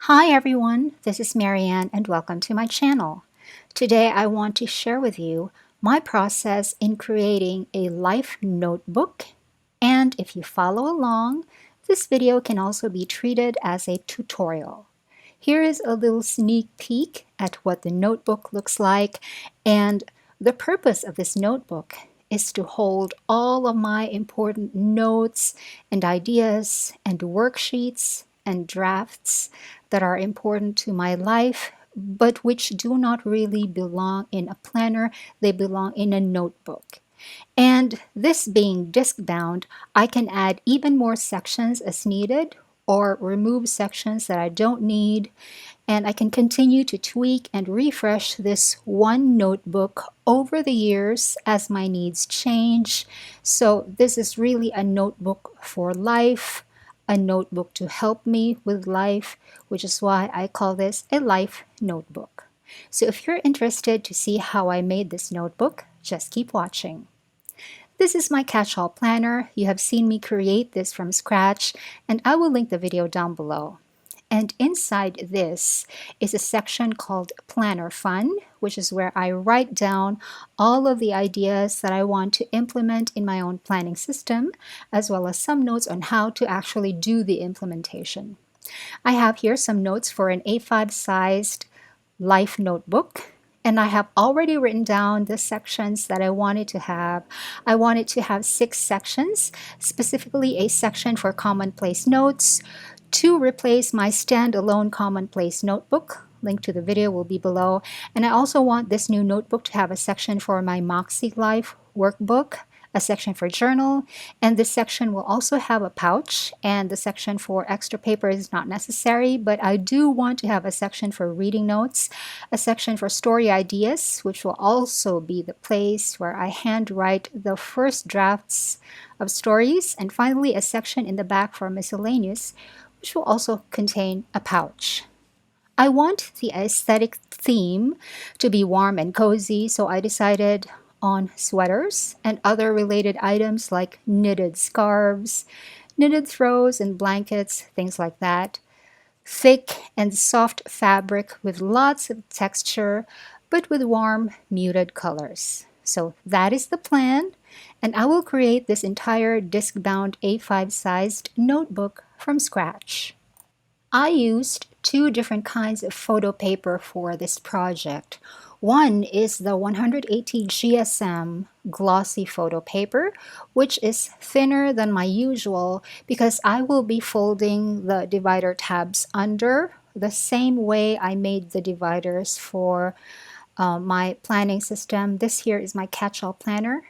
Hi everyone, this is Marianne and welcome to my channel. Today I want to share with you my process in creating a life notebook, and if you follow along, this video can also be treated as a tutorial. Here is a little sneak peek at what the notebook looks like, and the purpose of this notebook is to hold all of my important notes and ideas and worksheets and drafts that are important to my life, but which do not really belong in a planner. They belong in a notebook. And this being disc bound, I can add even more sections as needed or remove sections that I don't need, and I can continue to tweak and refresh this one notebook over the years as my needs change. So this is really a notebook for life, a notebook to help me with life, which is why I call this a life notebook. So if you're interested to see how I made this notebook, just keep watching. This is my catch-all planner. You have seen me create this from scratch, and I will link the video down below. And inside this is a section called Planner Fun, which is where I write down all of the ideas that I want to implement in my own planning system, as well as some notes on how to actually do the implementation. I have here some notes for an A5 sized life notebook. And I have already written down the sections that I wanted to have. I wanted to have 6 sections, specifically a section for commonplace notes, to replace my standalone commonplace notebook. Link to the video will be below. And I also want this new notebook to have a section for my Moxie Life workbook, a section for journal, and this section will also have a pouch, and the section for extra paper is not necessary, but I do want to have a section for reading notes, a section for story ideas, which will also be the place where I handwrite the first drafts of stories, and finally a section in the back for miscellaneous, which will also contain a pouch. I want the aesthetic theme to be warm and cozy, so I decided on sweaters and other related items like knitted scarves, knitted throws and blankets, things like that. Thick and soft fabric with lots of texture, but with warm, muted colors. So that is the plan, and I will create this entire disc-bound A5 sized notebook from scratch. I used 2 different kinds of photo paper for this project. One is the 180 GSM glossy photo paper, which is thinner than my usual because I will be folding the divider tabs under the same way I made the dividers for my planning system. This here is my catch-all planner.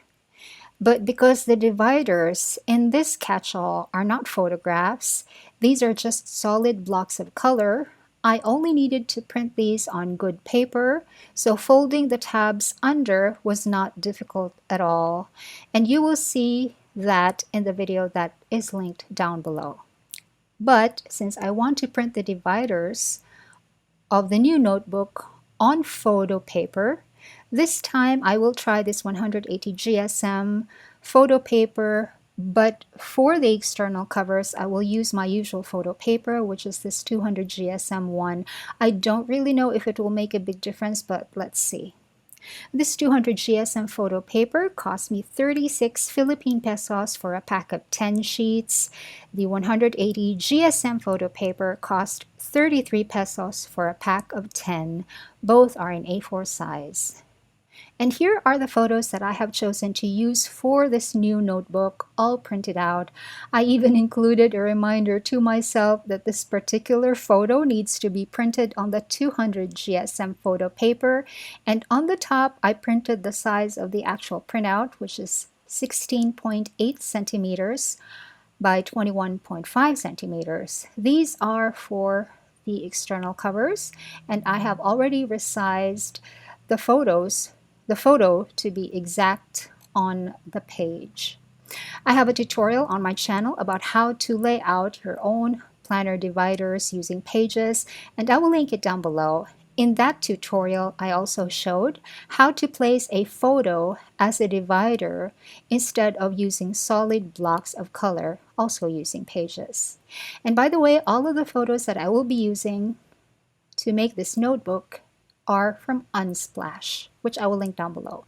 But because the dividers in this catch-all are not photographs, these are just solid blocks of color, I only needed to print these on good paper, so folding the tabs under was not difficult at all. And you will see that in the video that is linked down below. But since I want to print the dividers of the new notebook on photo paper, this time I will try this 180 GSM photo paper, but for the external covers I will use my usual photo paper, which is this 200 GSM one. I don't really know if it will make a big difference, but let's see. This 200 GSM photo paper cost me 36 Philippine pesos for a pack of 10 sheets. The 180 GSM photo paper cost 33 pesos for a pack of 10. Both are in A4 size. And here are the photos that I have chosen to use for this new notebook, all printed out. I even included a reminder to myself that this particular photo needs to be printed on the 200 GSM photo paper. And on the top, I printed the size of the actual printout, which is 16.8 centimeters by 21.5 centimeters. These are for the external covers, and I have already resized the photo to be exact on the page. I have a tutorial on my channel about how to lay out your own planner dividers using pages, and I will link it down below. In that tutorial, I also showed how to place a photo as a divider instead of using solid blocks of color, also using pages. And by the way, all of the photos that I will be using to make this notebook are from Unsplash, which I will link down below.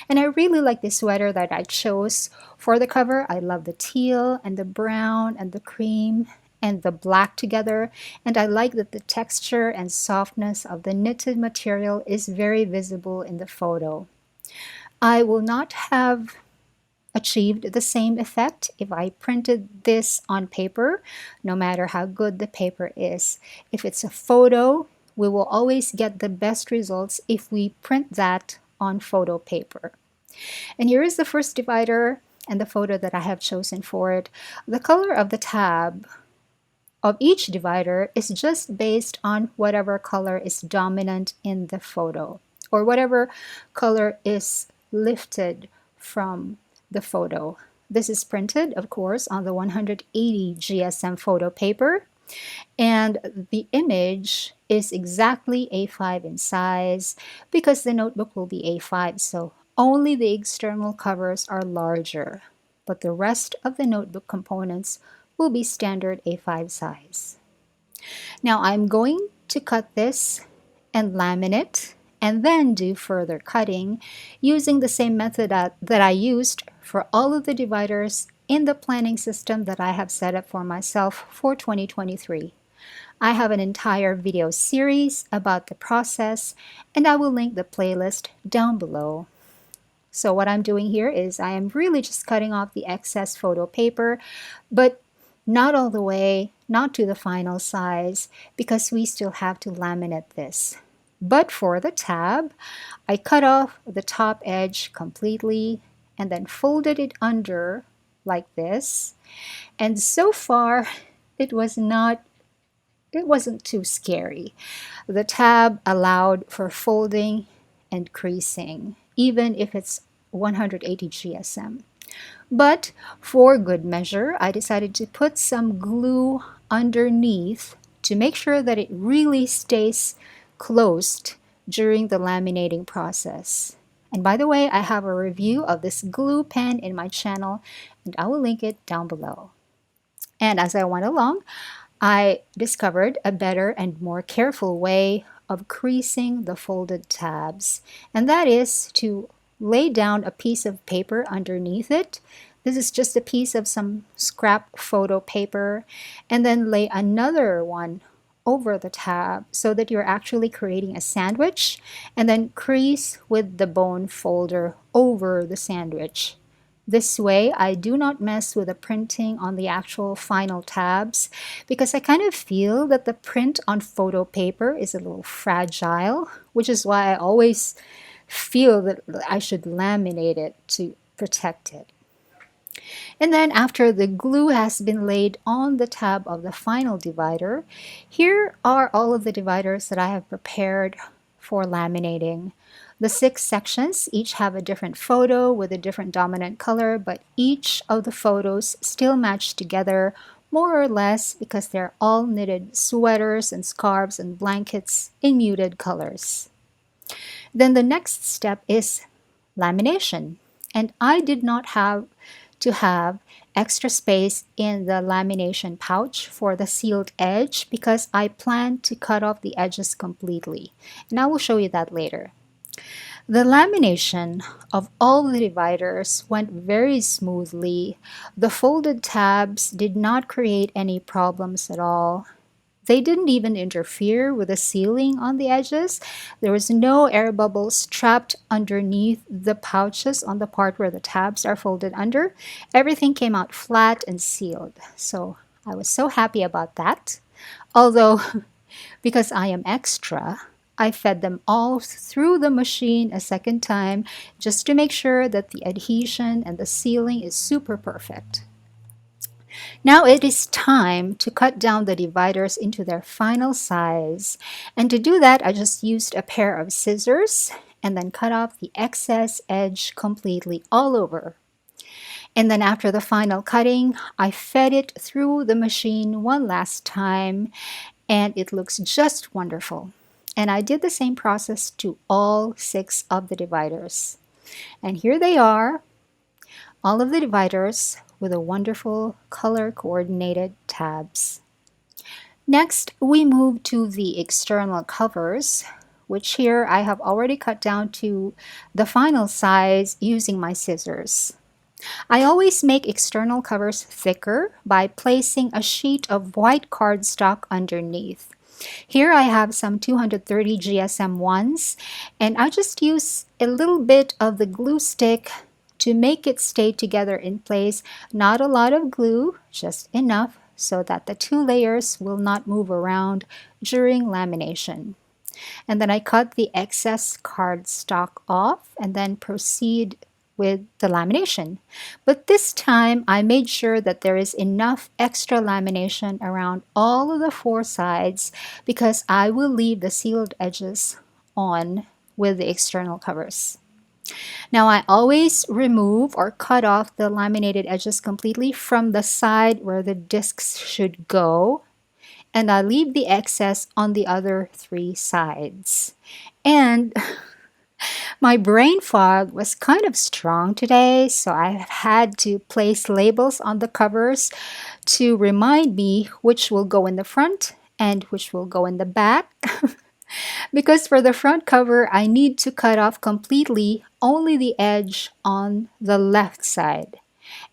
And I really like this sweater that I chose for the cover. I love the teal and the brown and the cream and the black together. And I like that the texture and softness of the knitted material is very visible in the photo. I will not have achieved the same effect if I printed this on paper, no matter how good the paper is. If it's a photo, we will always get the best results if we print that on photo paper. And here is the first divider and the photo that I have chosen for it. The color of the tab of each divider is just based on whatever color is dominant in the photo, or whatever color is lifted from the photo. This is printed, of course, on the 180 GSM photo paper, and the image is exactly A5 in size because the notebook will be A5, so only the external covers are larger, but the rest of the notebook components will be standard A5 size. Now I'm going to cut this and laminate and then do further cutting using the same method that I used for all of the dividers in the planning system that I have set up for myself for 2023. I have an entire video series about the process, and I will link the playlist down below. So what I'm doing here is I am really just cutting off the excess photo paper, but not all the way, not to the final size, because we still have to laminate this. But for the tab, I cut off the top edge completely and then folded it under like this. And so far, it wasn't too scary. The tab allowed for folding and creasing, even if it's 180 GSM. But for good measure, I decided to put some glue underneath to make sure that it really stays closed during the laminating process. And by the way, I have a review of this glue pen in my channel, and I will link it down below. And as I went along, I discovered a better and more careful way of creasing the folded tabs, and that is to lay down a piece of paper underneath it. This is just a piece of some scrap photo paper, and then lay another one over the tab so that you're actually creating a sandwich, and then crease with the bone folder over the sandwich. This way, I do not mess with the printing on the actual final tabs because I kind of feel that the print on photo paper is a little fragile, which is why I always feel that I should laminate it to protect it. And then after the glue has been laid on the tab of the final divider, here are all of the dividers that I have prepared for laminating. The 6 sections each have a different photo with a different dominant color, but each of the photos still match together more or less because they're all knitted sweaters and scarves and blankets in muted colors. Then the next step is lamination, and I did not have to have extra space in the lamination pouch for the sealed edge because I plan to cut off the edges completely, and I will show you that later. The lamination of all the dividers went very smoothly. The folded tabs did not create any problems at all. They didn't even interfere with the sealing on the edges. There was no air bubbles trapped underneath the pouches on the part where the tabs are folded under. Everything came out flat and sealed. So I was so happy about that. Although, because I am extra, I fed them all through the machine a second time just to make sure that the adhesion and the sealing is super perfect. Now it is time to cut down the dividers into their final size. And to do that, I just used a pair of scissors and then cut off the excess edge completely all over. And then after the final cutting, I fed it through the machine one last time, and it looks just wonderful. And I did the same process to all 6 of the dividers. And here they are, all of the dividers with a wonderful color coordinated tabs. Next, we move to the external covers, which here I have already cut down to the final size using my scissors. I always make external covers thicker by placing a sheet of white cardstock underneath. Here I have some 230 GSM ones, and I just use a little bit of the glue stick to make it stay together in place. Not a lot of glue, just enough so that the two layers will not move around during lamination. And then I cut the excess cardstock off and then proceed with the lamination. But this time I made sure that there is enough extra lamination around all of the four sides because I will leave the sealed edges on with the external covers. Now I always remove or cut off the laminated edges completely from the side where the discs should go, and I leave the excess on the other three sides. And my brain fog was kind of strong today, so I had to place labels on the covers to remind me which will go in the front and which will go in the back. Because for the front cover, I need to cut off completely only the edge on the left side.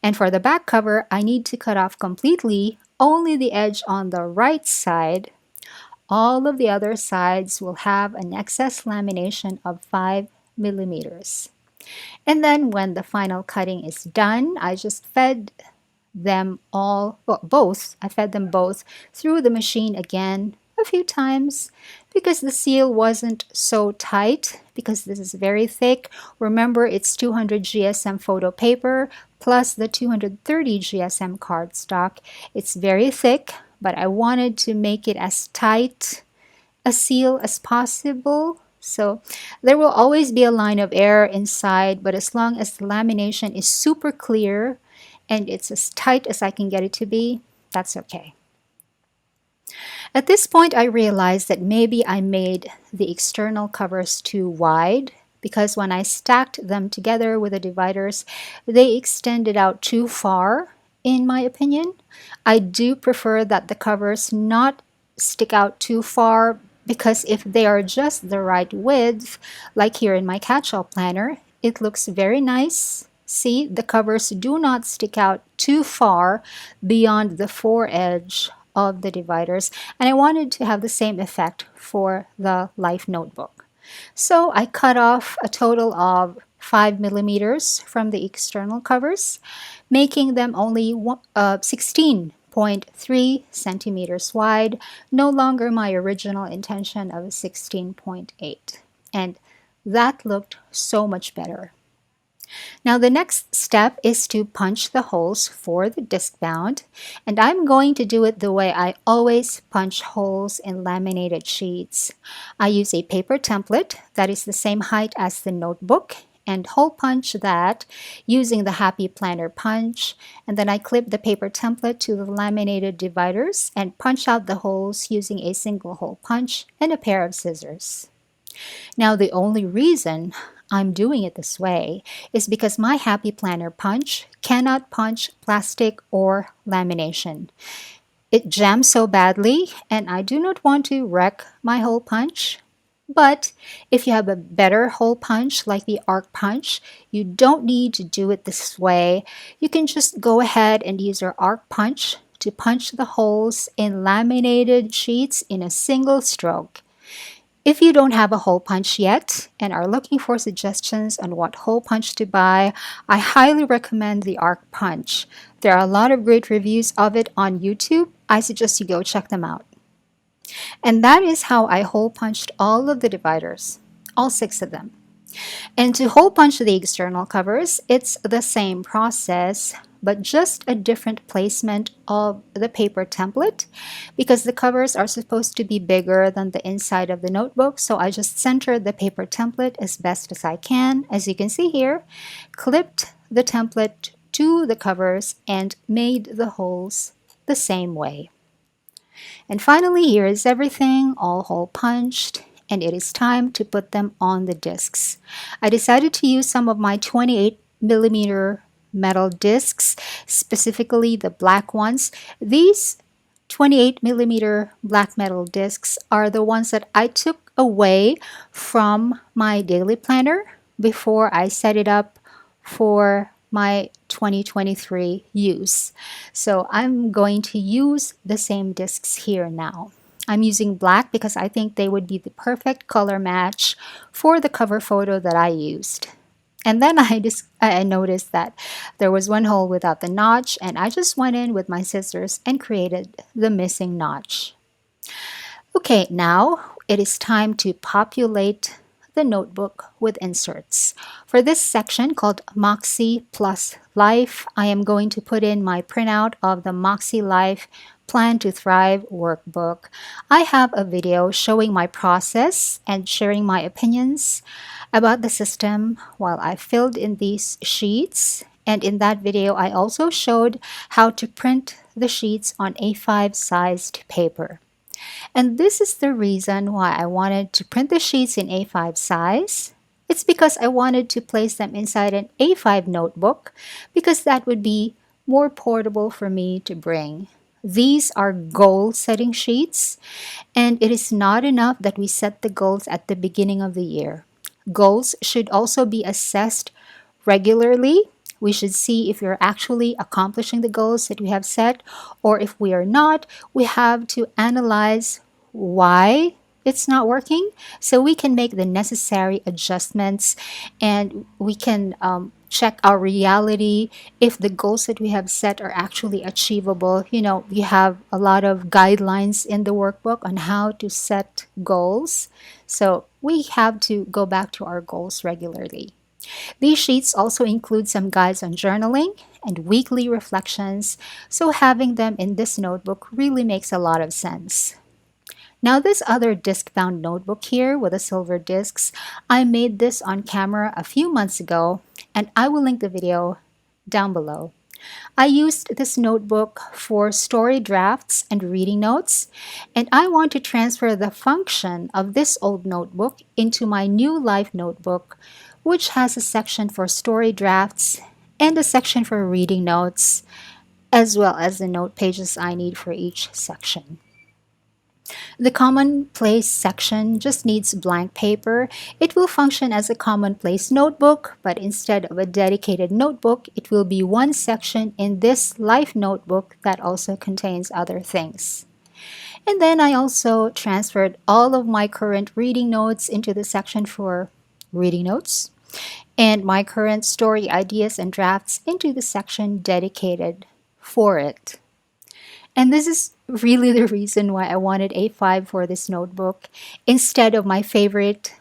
And for the back cover, I need to cut off completely only the edge on the right side. All of the other sides will have an excess lamination of 5 millimeters. And then when the final cutting is done, I just fed them all, well, both, I fed them both through the machine again a few times because the seal wasn't so tight because this is very thick. Remember, it's 200 GSM photo paper plus the 230 GSM cardstock. It's very thick, but I wanted to make it as tight a seal as possible. So there will always be a line of air inside, but as long as the lamination is super clear and it's as tight as I can get it to be, that's okay. At this point, I realized that maybe I made the external covers too wide because when I stacked them together with the dividers, they extended out too far, in my opinion. I do prefer that the covers not stick out too far because if they are just the right width, like here in my catch-all planner, it looks very nice. See, the covers do not stick out too far beyond the foredge of the dividers, and I wanted to have the same effect for the Life Notebook. So I cut off a total of 5 millimeters from the external covers, making them only 16.3 centimeters wide, no longer my original intention of 16.8. And that looked so much better. Now the next step is to punch the holes for the disc bound, and I'm going to do it the way I always punch holes in laminated sheets. I use a paper template that is the same height as the notebook and hole punch that using the Happy Planner punch, and then I clip the paper template to the laminated dividers and punch out the holes using a single hole punch and a pair of scissors. Now the only reason I'm doing it this way is because my Happy Planner punch cannot punch plastic or lamination. It jams so badly and I do not want to wreck my hole punch. But if you have a better hole punch like the arc punch, you don't need to do it this way. You can just go ahead and use your arc punch to punch the holes in laminated sheets in a single stroke. If you don't have a hole punch yet and are looking for suggestions on what hole punch to buy, I highly recommend the arc punch. There are a lot of great reviews of it on YouTube. I suggest you go check them out. And that is how I hole punched all of the dividers, all 6 of them. And to hole punch the external covers, it's the same process, but just a different placement of the paper template because the covers are supposed to be bigger than the inside of the notebook. So I just centered the paper template as best as I can. As you can see here, clipped the template to the covers and made the holes the same way. And finally, here is everything all hole punched, and it is time to put them on the discs. I decided to use some of my 28 millimeter metal discs, specifically the black ones. These 28 millimeter black metal discs are the ones that I took away from my daily planner before I set it up for my 2023 use. So I'm going to use the same discs here now. I'm using black because I think they would be the perfect color match for the cover photo that I used. And then I noticed that there was one hole without the notch, and I just went in with my scissors and created the missing notch. Okay, now it is time to populate the notebook with inserts. For this section called Moxie Plus Life, I am going to put in my printout of the Moxie Life Plan to Thrive workbook. I have a video showing my process and sharing my opinions about the system while I filled in these sheets. And in that video, I also showed how to print the sheets on A5 sized paper. And this is the reason why I wanted to print the sheets in A5 size. It's because I wanted to place them inside an A5 notebook because that would be more portable for me to bring. These are goal setting sheets, and it is not enough that we set the goals at the beginning of the year. Goals should also be assessed regularly. We should see if we're actually accomplishing the goals that we have set, or if we are not, we have to analyze why it's not working so we can make the necessary adjustments and we can check our reality if the goals that we have set are actually achievable. We have a lot of guidelines in the workbook on how to set goals, so we have to go back to our goals regularly. These sheets also include some guides on journaling and weekly reflections, so having them in this notebook really makes a lot of sense. Now, this other disc-bound notebook here with the silver discs, I made this on camera a few months ago, and I will link the video down below. I used this notebook for story drafts and reading notes, and I want to transfer the function of this old notebook into my new life notebook, which has a section for story drafts and a section for reading notes, as well as the note pages I need for each section. The commonplace section just needs blank paper. It will function as a commonplace notebook, but instead of a dedicated notebook, it will be one section in this life notebook that also contains other things. And then I also transferred all of my current reading notes into the section for reading notes, and my current story ideas and drafts into the section dedicated for it. And this is really the reason why I wanted A5 for this notebook instead of my favorite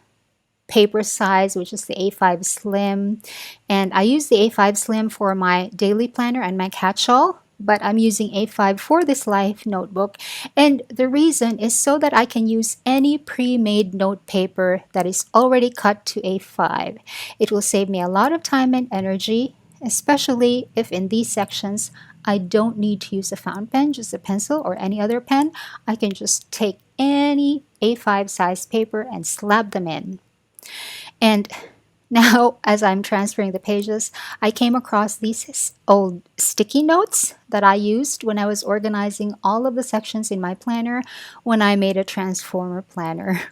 paper size, which is the A5 Slim. And I use the A5 Slim for my daily planner and my catch-all, but I'm using A5 for this life notebook. And the reason is so that I can use any pre-made note paper that is already cut to A5. It will save me a lot of time and energy, especially if in these sections I don't need to use a fountain pen, just a pencil or any other pen. I can just take any A5 size paper and slap them in. And now, as I'm transferring the pages, I came across these old sticky notes that I used when I was organizing all of the sections in my planner when I made a transformer planner.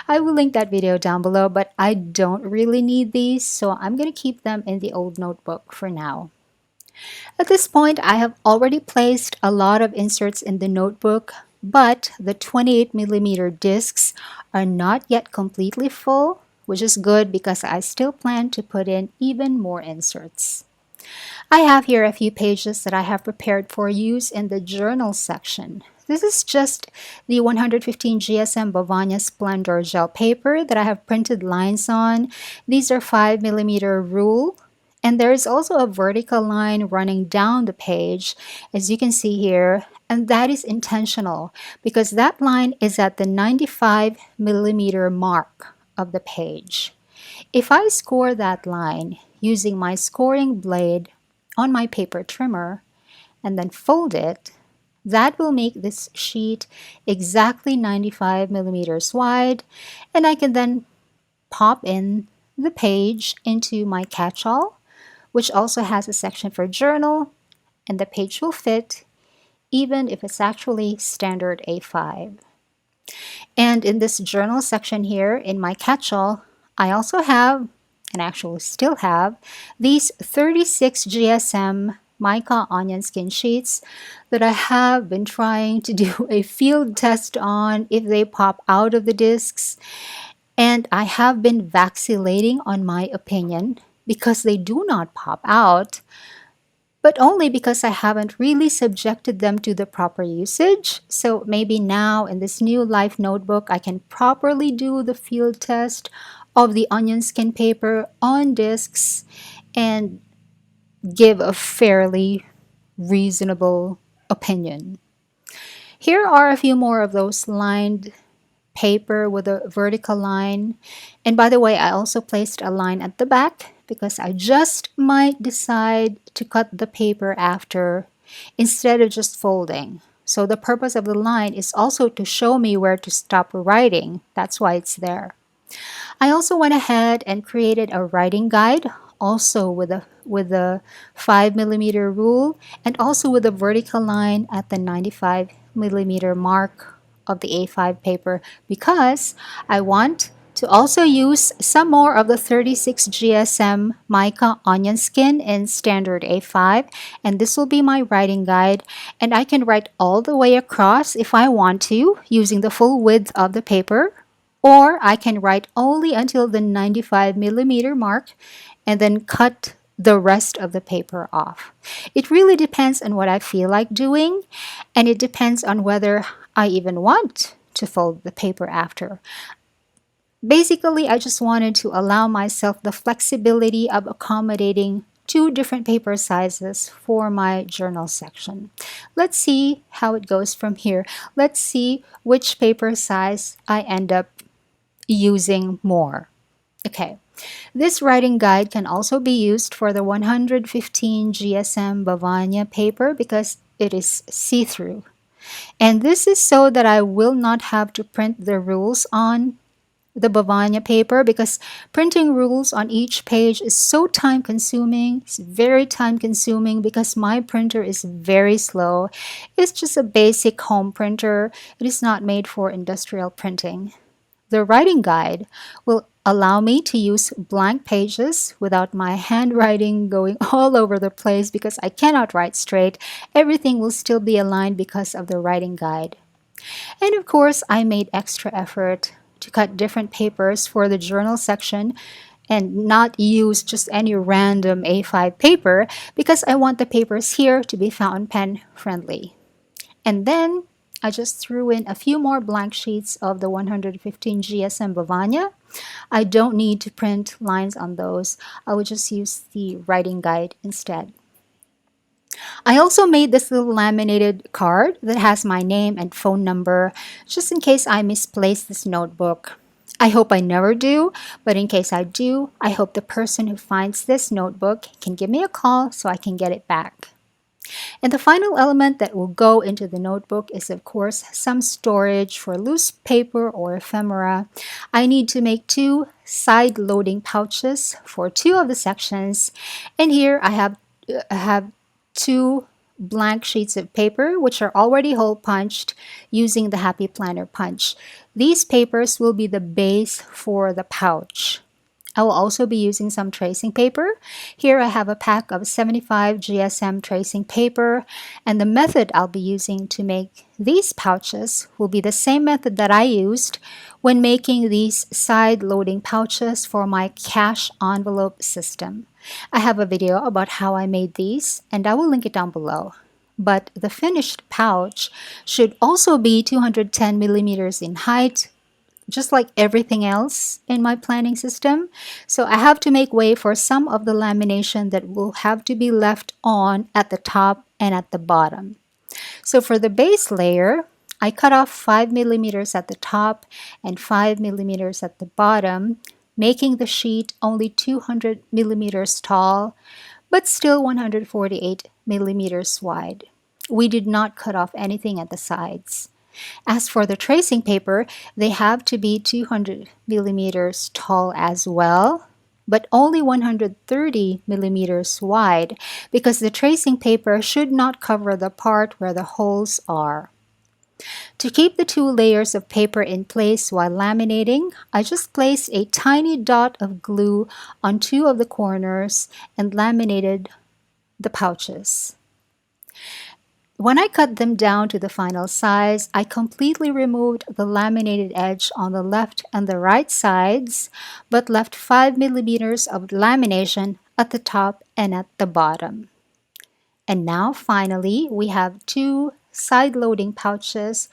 I will link that video down below, but I don't really need these, so I'm going to keep them in the old notebook for now. At this point, I have already placed a lot of inserts in the notebook, but the 28 millimeter discs are not yet completely full, which is good because I still plan to put in even more inserts. I have here a few pages that I have prepared for use in the journal section. This is just the 115 GSM Bavania Splendor gel paper that I have printed lines on. These are 5 millimeter rule. And there is also a vertical line running down the page, as you can see here, and that is intentional because that line is at the 95 millimeter mark of the page. If I score that line using my scoring blade on my paper trimmer and then fold it, that will make this sheet exactly 95 millimeters wide, and I can then pop in the page into my catch-all, which also has a section for journal, and the page will fit even if it's actually standard A5. And in this journal section here in my catch-all, I also have, and actually still have, these 36 GSM mica onion skin sheets that I have been trying to do a field test on if they pop out of the discs. And I have been vacillating on my opinion because they do not pop out, but only because I haven't really subjected them to the proper usage. So maybe now in this new Life notebook, I can properly do the field test of the onion skin paper on discs and give a fairly reasonable opinion. Here are a few more of those lined paper with a vertical line. And by the way, I also placed a line at the back because I just might decide to cut the paper after instead of just folding. So the purpose of the line is also to show me where to stop writing. That's why it's there. I also went ahead and created a writing guide, also with a 5 millimeter rule and also with a vertical line at the 95 millimeter mark of the A5 paper because I want to also use some more of the 36 GSM mica onion skin in standard A5, and this will be my writing guide, and I can write all the way across if I want to using the full width of the paper, or I can write only until the 95 millimeter mark and then cut the rest of the paper off. It really depends on what I feel like doing, and it depends on whether I even want to fold the paper after. Basically, I just wanted to allow myself the flexibility of accommodating two different paper sizes for my journal section. Let's see how it goes from here. Let's see which paper size I end up using more. Okay, this writing guide can also be used for the 115 GSM Bavania paper because it is see-through. And this is so that I will not have to print the rules on the Bavania paper because printing rules on each page is so time consuming. It's very time consuming because my printer is very slow. It's just a basic home printer. It is not made for industrial printing. The writing guide will allow me to use blank pages without my handwriting going all over the place because I cannot write straight. Everything will still be aligned because of the writing guide. And of course, I made extra effort to cut different papers for the journal section and not use just any random A5 paper because I want the papers here to be fountain pen friendly. And then I just threw in a few more blank sheets of the 115 GSM Bavania. I don't need to print lines on those. I will just use the writing guide instead. I also made this little laminated card that has my name and phone number just in case I misplace this notebook. I hope I never do, but in case I do, I hope the person who finds this notebook can give me a call so I can get it back. And the final element that will go into the notebook is, of course, some storage for loose paper or ephemera. I need to make two side-loading pouches for two of the sections. And here I have two blank sheets of paper which are already hole punched using the Happy Planner punch. These papers will be the base for the pouch. I will also be using some tracing paper. Here I have a pack of 75 GSM tracing paper, and the method I'll be using to make these pouches will be the same method that I used when making these side-loading pouches for my cash envelope system. I have a video about how I made these, and I will link it down below. But the finished pouch should also be 210 millimeters in height, just like everything else in my planning system. So I have to make way for some of the lamination that will have to be left on at the top and at the bottom. So for the base layer, I cut off 5 millimeters at the top and 5 millimeters at the bottom, making the sheet only 200 millimeters tall, but still 148 millimeters wide. We did not cut off anything at the sides. As for the tracing paper, they have to be 200 millimeters tall as well, but only 130 millimeters wide because the tracing paper should not cover the part where the holes are. To keep the two layers of paper in place while laminating, I just placed a tiny dot of glue on two of the corners and laminated the pouches. When I cut them down to the final size, I completely removed the laminated edge on the left and the right sides, but left 5 millimeters of lamination at the top and at the bottom. And now finally, we have two side-loading pouches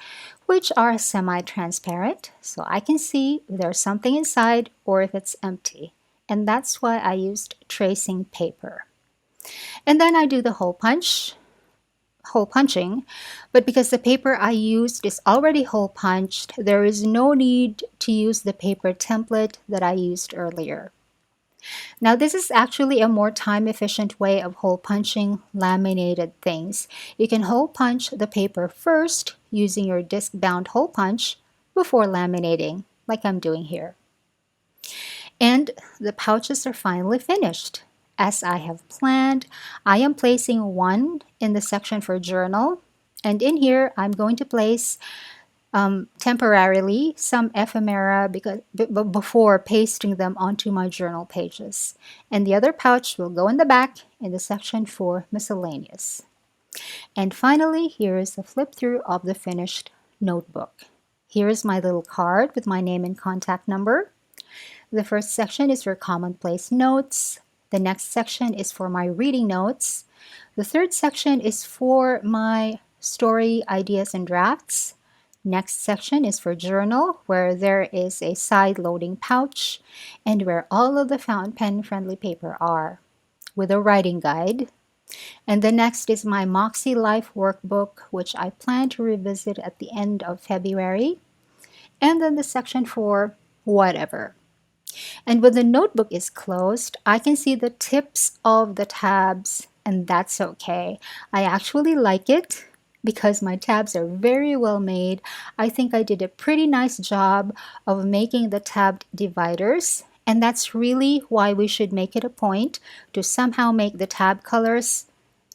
which are semi-transparent, so I can see if there's something inside or if it's empty. And that's why I used tracing paper. And then I do the hole punching, but because the paper I used is already hole punched, there is no need to use the paper template that I used earlier. Now this is actually a more time efficient way of hole punching laminated things. You can hole punch the paper first using your disc bound hole punch before laminating, like I'm doing here. And the pouches are finally finished. As I have planned, I am placing one in the section for journal, and in here I'm going to place temporarily some ephemera before pasting them onto my journal pages. And the other pouch will go in the back in the section for miscellaneous. And finally, here is the flip through of the finished notebook. Here is my little card with my name and contact number. The first section is for commonplace notes. The next section is for my reading notes. The third section is for my story ideas and drafts. Next section is for journal, where there is a side loading pouch and where all of the fountain pen friendly paper are, with a writing guide. And the next is my Moxie Life workbook, which I plan to revisit at the end of February. And then the section for whatever. And when the notebook is closed, I can see the tips of the tabs, and that's okay. I actually like it because my tabs are very well made. I think I did a pretty nice job of making the tabbed dividers, and that's really why we should make it a point to somehow make the tab colors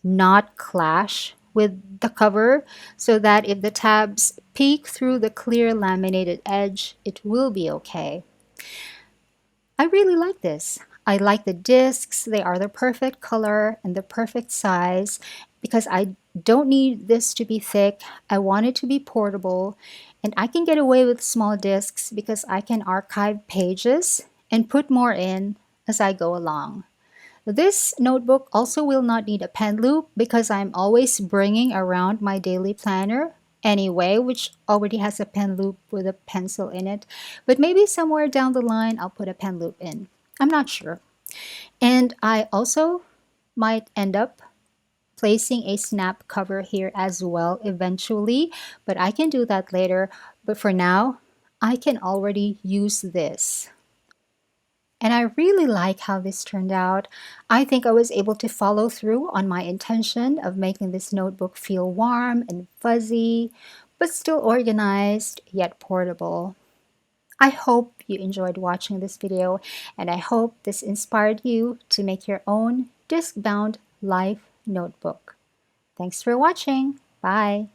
not clash with the cover so that if the tabs peek through the clear laminated edge, it will be okay. I really like this. I like the discs. They are the perfect color and the perfect size because I don't need this to be thick. I want it to be portable, and I can get away with small discs because I can archive pages and put more in as I go along. This notebook also will not need a pen loop because I'm always bringing around my daily planner anyway, which already has a pen loop with a pencil in it. But maybe somewhere down the line, I'll put a pen loop in. I'm not sure. And I also might end up placing a snap cover here as well eventually, but I can do that later. But for now, I can already use this. And I really like how this turned out. I think I was able to follow through on my intention of making this notebook feel warm and fuzzy, but still organized yet portable. I hope you enjoyed watching this video, and I hope this inspired you to make your own disc-bound life notebook. Thanks for watching. Bye.